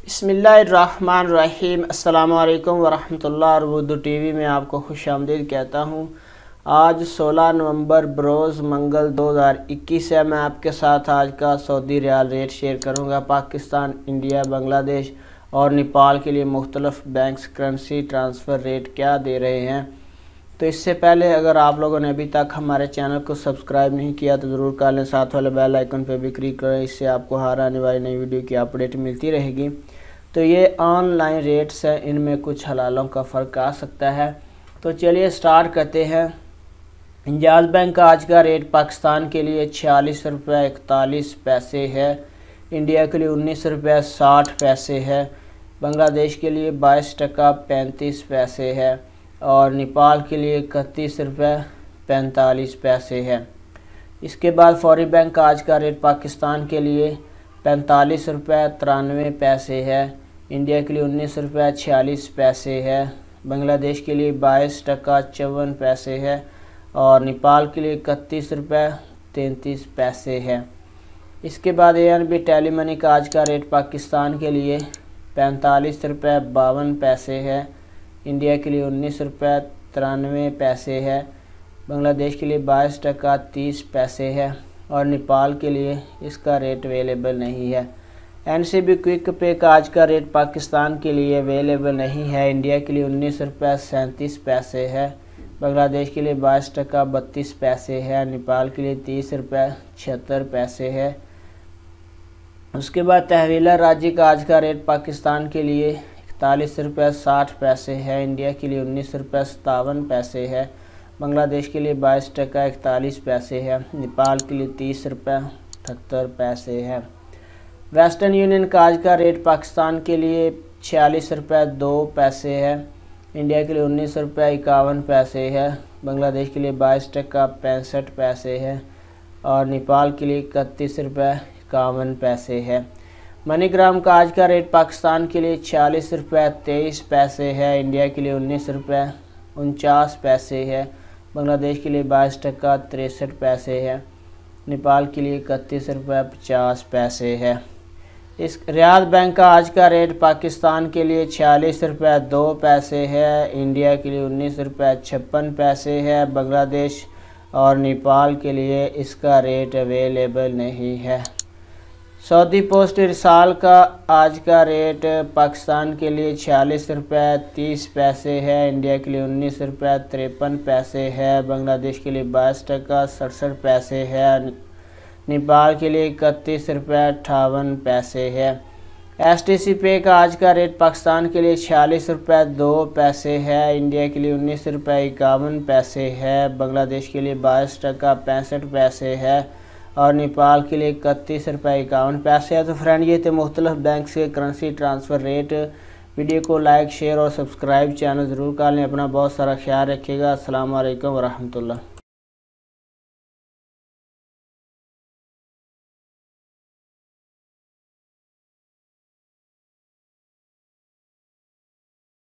बिस्मिल्लाहिर्रहमानिर्रहीम। अस्सलामु अलैकुम वरहमतुल्लाह। और उर्दू टीवी में आपको खुश आमदीद कहता हूँ। आज 16 नवंबर बरोज़ मंगल 2021 है। मैं आपके साथ आज का सऊदी रियाल रेट शेयर करूँगा। पाकिस्तान, इंडिया, बांग्लादेश और नेपाल के लिए मुख्तलिफ बैंक्स करेंसी ट्रांसफ़र रेट क्या दे रहे हैं। तो इससे पहले अगर आप लोगों ने अभी तक हमारे चैनल को सब्सक्राइब नहीं किया तो ज़रूर कर लें, साथ वाले बेल आइकन पर भी क्लिक करें। इससे आपको हर आने वाली नई वीडियो की अपडेट मिलती रहेगी। तो ये ऑनलाइन रेट्स हैं, इनमें कुछ हलालों का फ़र्क आ सकता है। तो चलिए स्टार्ट करते हैं। इंजाज बैंक का आज का रेट पाकिस्तान के लिए 46 रुपये 41 पैसे है, इंडिया के लिए 19 रुपये 60 पैसे है, बांग्लादेश के लिए 22 टका 35 पैसे है और नेपाल के लिए 31 रुपये 45 पैसे है। इसके बाद फौरी बैंक का आज का रेट पाकिस्तान के लिए 45 रुपये 93 पैसे है, इंडिया के लिए 19 रुपये 46 पैसे है, बांग्लादेश के लिए 22 टका 54 पैसे है और नेपाल के लिए 31 रुपये 33 पैसे है। इसके बाद ANB टेली मनी का आज का रेट पाकिस्तान के लिए 45 रुपये 52 पैसे है, इंडिया के लिए 19 रुपये 93 पैसे है, बांग्लादेश के लिए 22 टका 30 पैसे है और नेपाल के लिए इसका रेट अवेलेबल नहीं है। NCB क्विक पे का आज का रेट पाकिस्तान के लिए अवेलेबल नहीं है, इंडिया के लिए 19 रुपये 37 पैसे है, बांग्लादेश के लिए 22 टका 32 पैसे है, नेपाल के लिए 30 रुपये 76 पैसे है। उसके बाद तहवीला राजी का आज का रेट पाकिस्तान के लिए 41 रुपये 60 पैसे है, इंडिया के लिए 19 रुपये 57 पैसे है, बांग्लादेश के लिए 22 टका 41 पैसे है, नेपाल के लिए 30 रुपये 78 पैसे है। वेस्टर्न यूनियन का आज का रेट पाकिस्तान के लिए 46 रुपये 2 पैसे है, इंडिया के लिए 19 रुपये 51 पैसे है, बांग्लादेश के लिए 22 टका 65 पैसे है और नेपाल के लिए 31 रुपये 51 पैसे है। मनीग्राम का आज का रेट पाकिस्तान के लिए 46 रुपये 23 पैसे है, इंडिया के लिए 19 रुपये 49 पैसे है, बांग्लादेश के लिए 22 टका 63 पैसे है, नेपाल के लिए 31 रुपये 50 पैसे है। इस रियाल बैंक का आज का रेट पाकिस्तान के लिए 46 रुपये 2 पैसे है, इंडिया के लिए 19 रुपये 56 पैसे है, बांग्लादेश और नेपाल के लिए इसका रेट अवेलेबल नहीं है। सऊदी पोस्ट रिसाल का आज का रेट पाकिस्तान के लिए 46 रुपये 30 पैसे है, इंडिया के लिए 19 रुपये 53 पैसे है, बांग्लादेश के लिए 22 टका 67 पैसे है, नेपाल के लिए 31 रुपये 58 पैसे है। STC पे का आज का रेट पाकिस्तान के लिए 46 रुपये 2 पैसे है, इंडिया के लिए 19 रुपये 51 पैसे है, बांग्लादेश के लिए 22 टका 65 पैसे है और नेपाल के लिए 31 रुपये 51 पैसे है। तो फ्रेंड, ये थे मुख्तलिफ बैंक से करेंसी ट्रांसफ़र रेट। वीडियो को लाइक, शेयर और सब्सक्राइब चैनल ज़रूर कर लें। अपना बहुत सारा ख्याल रखिएगा। अस्सलाम वालेकुम वरहमतुल्लाह।